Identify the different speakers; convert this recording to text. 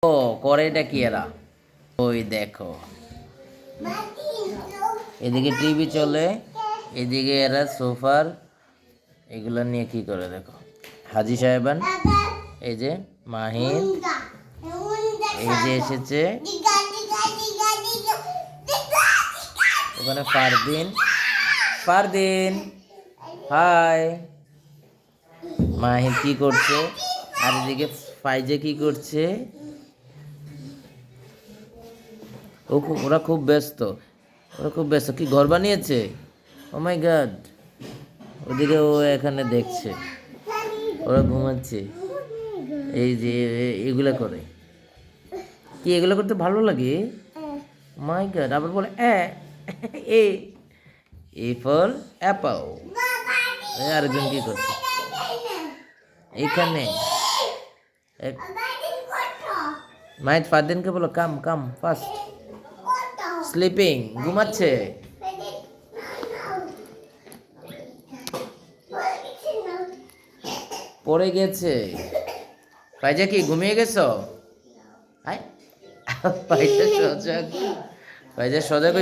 Speaker 1: ও করে এটা কি এরা? ওই দেখো, এদিকে টিভি চলে, এদিকে এরা সোফার এগুলো নিয়ে কি করে দেখো। হাজি সাহেবান, এই যে মাহিন, এই যে এসেছে, ওখানে ফারদিন, ফারদিন হাই। মাহিন কি করছে, আর এদিকে ফাইজে কি করছে। ওরা খুব ব্যস্ত, ওরা খুব ব্যস্ত। কি ঘর বানিয়েছে? ও মাই গড। ওদিকে ও এখানে দেখছে, ওরা ঘুমাচ্ছে। এই যে এগুলো করে কি, এগুলো করতে ভালো লাগে। মাই গড, আবার বলে এ এ ফর অ্যাপল। আরেকজন কি করছে এইখানে? মাইট ফারদিনকে বলো কাম কাম ফাস্ট। স্লিপিং, ঘুমাচ্ছে। পড়ে গেছে। ফাইজা কি ঘুমিয়ে গেছো? ফাইজা সজাগ, ফাইজা সজাগ।